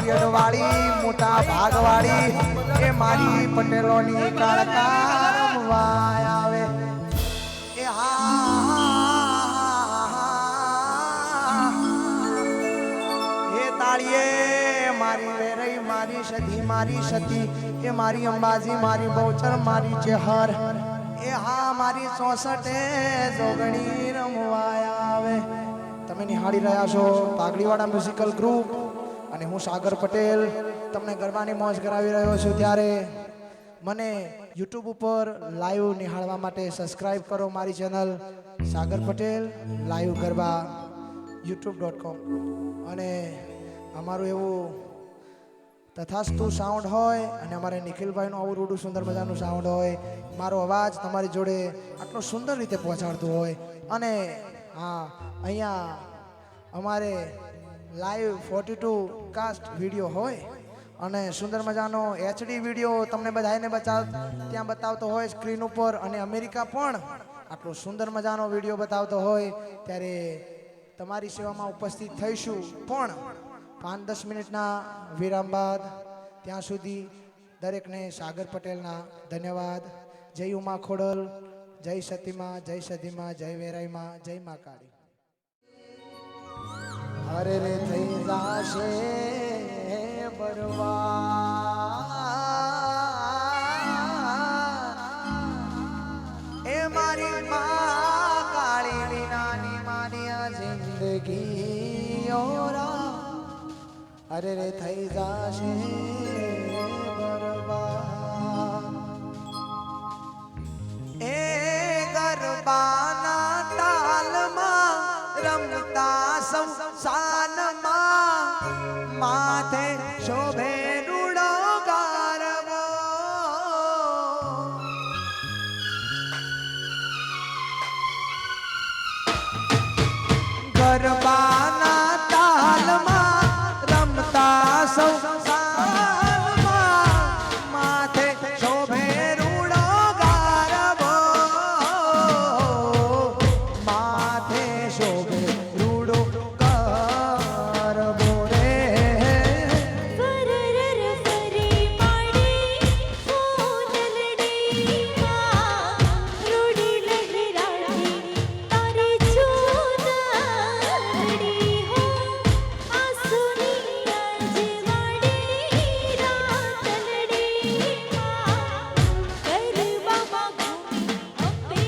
પલિયડવાળી મોટા ભાગવાળી એ મારી પટેલોની કાળકા રમવા આવે એ એ તાળીએ મારી વેરઈ મારી સધી મારી સતી એ મારી અંબાજી મારી બહુચર મારી ચેહર એ હા મારી 64 જોગણી રમવા આવે તમે નિહાળી રહ્યા છો પાઘડીવાળા મ્યુઝિકલ ગ્રુપ અને હું સાગર પટેલ તમને ગરબાની મોજ કરાવી રહ્યો છું ત્યારે મને YouTube ઉપર લાઈવ નિહાળવા માટે સબસ્ક્રાઇબ કરો મારી ચેનલ સાગર પટેલ લાઈવ ગરબા youtube.com અને અમારું એવું તથાસ્તુ સાઉન્ડ હોય અને અમારે નિખિલભાઈનું આવું રૂડું સુંદર મજાનું સાઉન્ડ હોય મારો અવાજ તમારી જોડે આટલો સુંદર રીતે પહોંચાડતું હોય અને હા અહીંયા અમારે લાઈવ 42 કાસ્ટ વિડીયો હોય અને સુંદર મજાનો HD વિડીયો તમને બધાને ત્યાં બતાવતો હોય સ્ક્રીન ઉપર અને અમેરિકા પણ આટલો સુંદર મજાનો વિડીયો બતાવતો હોય ત્યારે તમારી સેવામાં ઉપસ્થિત થઈશું પણ 5-10 મિનિટના વિરામ બાદ ત્યાં સુધી દરેકને સાગર પટેલના ધન્યવાદ જય ઉમા ખોડલ જય સતીમાં જય સધીમાં જય વેરાઈમાં જય મા કાળી હરે રે થઈ જાશે બરવા એ મારી મા કાળી વિનાની મારી આ જિંદગી ઓરા હરે રે થઈ જાશે બરવા એ ગરબાના તાલમાં રમતા સંસાનમાં માથે શોભે રૂડો ગારવો ગરબાના તાલમાં રમતા સંસારમાં માથે શોભે રૂડો ગારવો માથે શોભે રૂડો ગારવો રે ફરર ફરી માડી ફૂલડી માં રૂડી લહેરાડી તારી ચૂદડી હો આસુની અજવાડી રાતલડી માં ગરબામાં ઘૂમી અંબે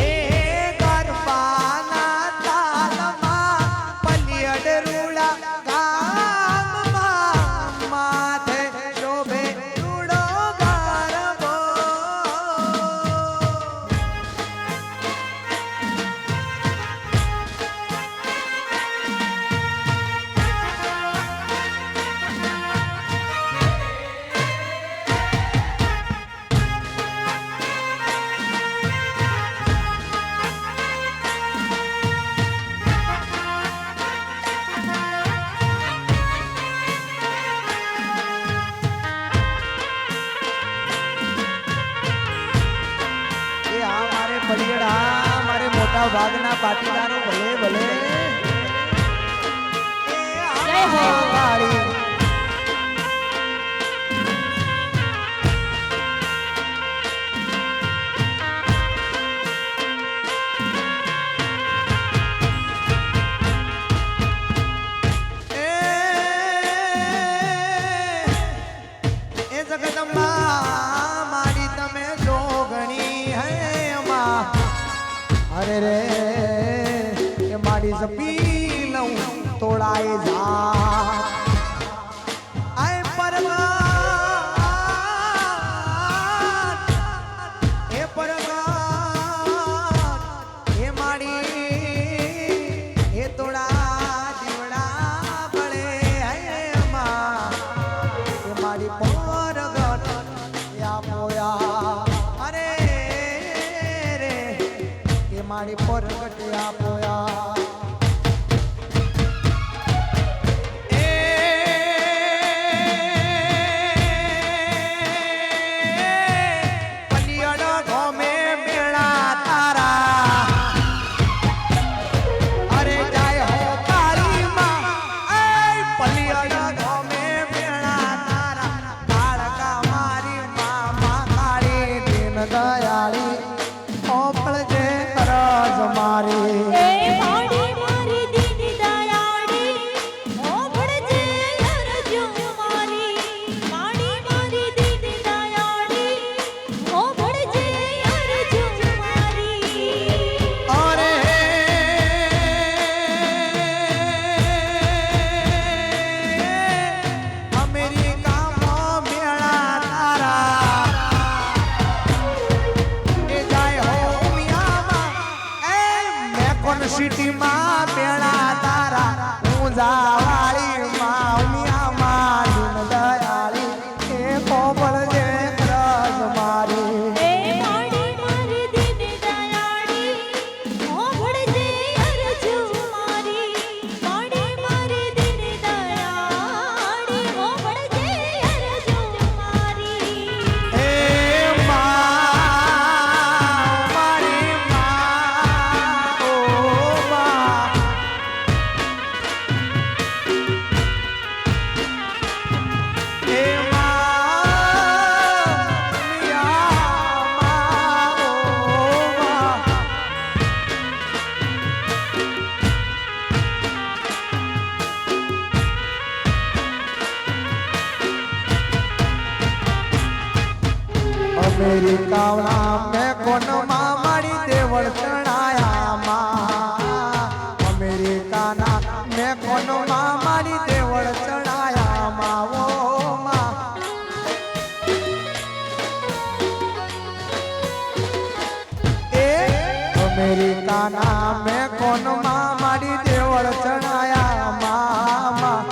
એ માલડી ગરબાના તાલમાં પલિયડ રૂડા ગામમાં માથે શોભે રૂડો ગારવો એ આ મારે પલિયડ આ મારે મોટા ભાગના પાટીદારો ભલે ભલે એ જય હો. આ વાળી એ જગદંબા મારી તમે જોગણી હે માં અરે રે એ મારી જપી લઉં તોડાય જા આય પરગાટ એ પરગાટ એ માડી એ તોડા દીવડા બળે હે માં એ મારી પરગટ યા પોયા અરે રે એ મારી પરગટ યા પોયા એ પલિયડ ગોમે મેળા તારા અરે જાય હો કાળી માં દયાળી ઓપળજે અરજ મારી એ માડી મારી દીન દયાળી ઓભળજે અરજુ મારી માડી મારી દીન દયાળી ઓભળજે અરજુ મારી અરે અમેરિકામાં મેળા તારા એ જાય હો ઉમિયામાં એ મેકોન સિટીમાં મેળા તારા ઊંઝાવાળીમાં ઉમિયામાં દીન દયાળી એ કોબળજે રસ મારી એ માડી મારી દીન દયાળી ઓભળજે અરજુ મારી માડી મારી દીન દયાળી ઓભળજે અરજુ મારી એ મારી ઓ એ અમેરિકાના મેં કોનમાં મારી દેવળ ચણાયા માં અમેરિકાના મેં કોનમાં મારી દેવળ ચણાયા માં ઓ માં એ અમેરિકાના મેં કોનમાં મારી દેવળ ચણાયા માં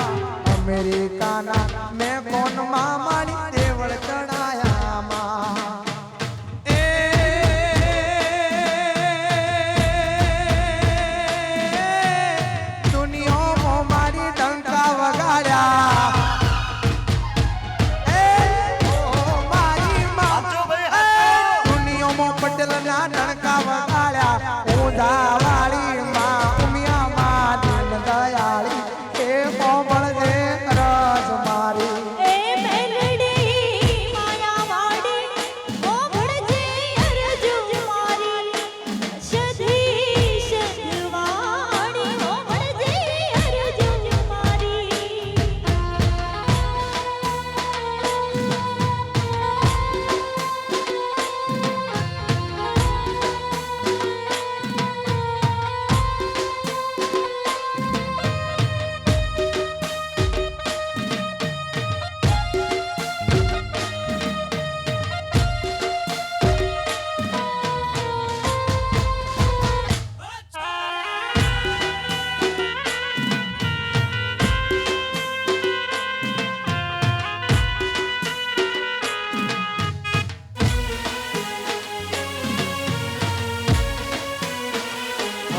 અમેરિકાના મેં કોનમાં મારી દેવળ ચણાયા માં એ દુનિયામાં મારી ડંકા વગાડ્યા એ ઓ મારી માં દુનિયામાં પટેલના ડંકા વગાડ્યા ઊંઝાવાળી માં ઉમિયામાં દીન દયાળી એ કોમળજે રસ મારી એ મેલડી માયાવાડી ઓભળજે અરજુ મારી સધી સદવાડી ઓભળજે અરજુ મારી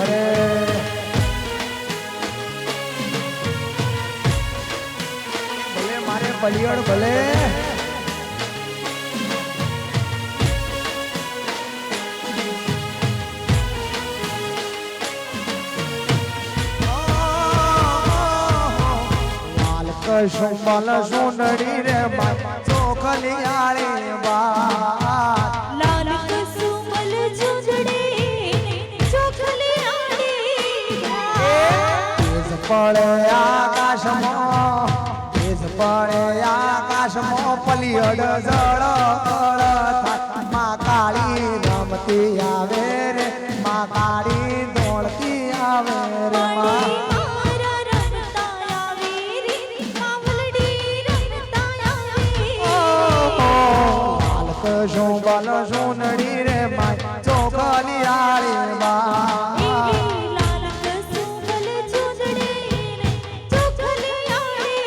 અરે ભલે મારે બલિયડ ભલે લાલ કશું બલ સુંદરી રે માં ચોખલિયાળી વાત લાલ કસુમલ ઝુંઝડી ચોખલી આડી તેજ પડે આકાશમાં તેજ પડે આકાશમાં પલિયડ જળ થાય માં કાળી રમતી આવે રે માં કાળી દોડતી આવે રે માં મારા રમતા આવી રે માવલડી રમતા આવી લાલ કશું બલ સુંદરી રે માં ચોખલિયાળી વાત લાલ કસુમલ ઝુંઝડી ચોખલી આડી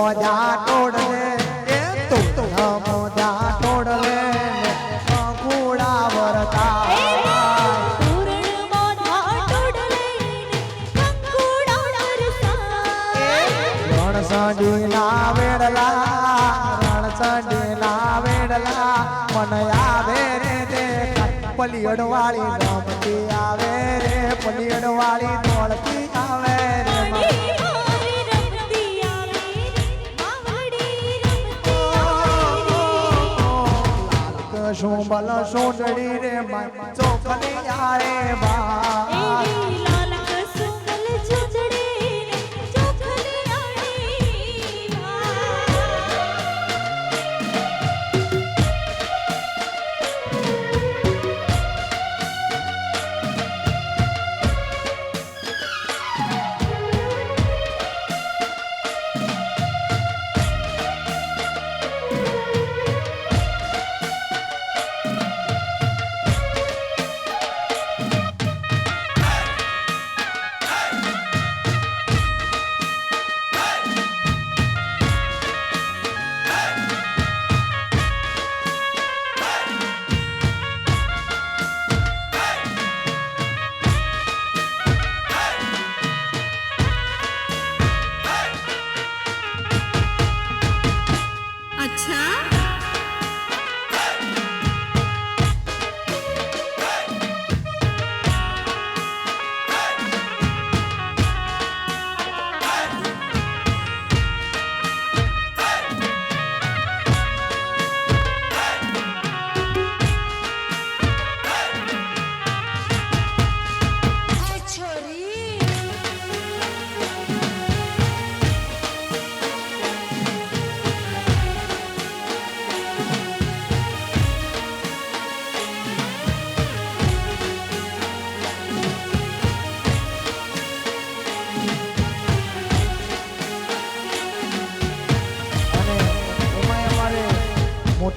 મોજા ટોડલે એ તું મોજા ટોડલે ઘોડા વરતા રણસંડીના વેડલા મન આવે રે તે પલિયડ વાળી રમતી આવે રે પલિયડ વાળી દોડતી આવે રે શું બલ સોડડી રે ચોખલી આરે બા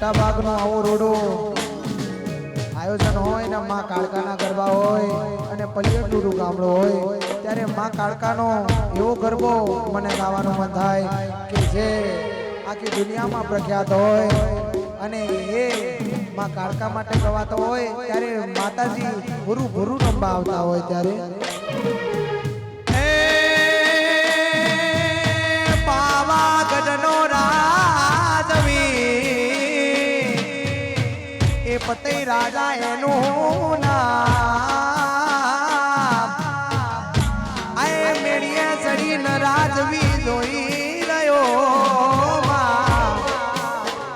મોટા ભાગનો આવો રોડો આયોજન હોય ને માં કાળકાના ગરબા હોય અને પલિયડનું ગામડું હોય ત્યારે માં કાળકાનો એવો ગરબો મને ગાવાનું મન થાય કે જે આખી દુનિયામાં પ્રખ્યાત હોય અને એ માં કાળકા માટે ગવાતો હોય ત્યારે માતાજી ભૂરું ભૂરું રમવા આવતા હોય ત્યારે પાવાગઢનો પતઈ રાજા એનું નામ આય મેળીએ ચડીને રાજવી જોઈ રહ્યો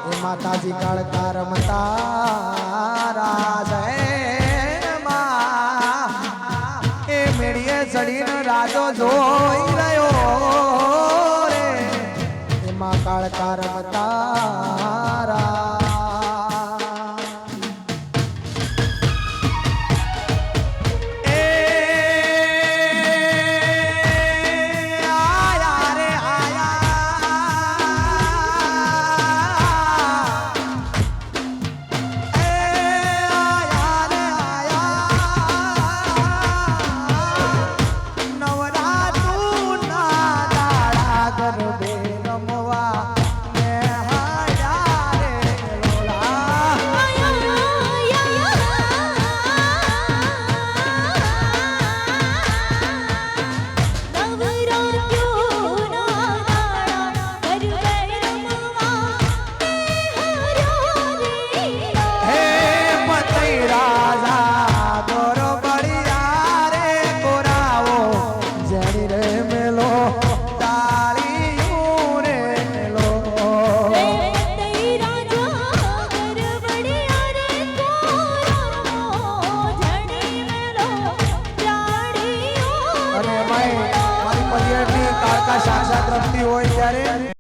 એ માતાજી કાળકા રમતા રાજ એ મેળીએ ચડીને રાજો જોઈ રહ્યો રે એમાં કાળકા રમતા રાજ સાક્ષાત રમતી હોય ત્યારે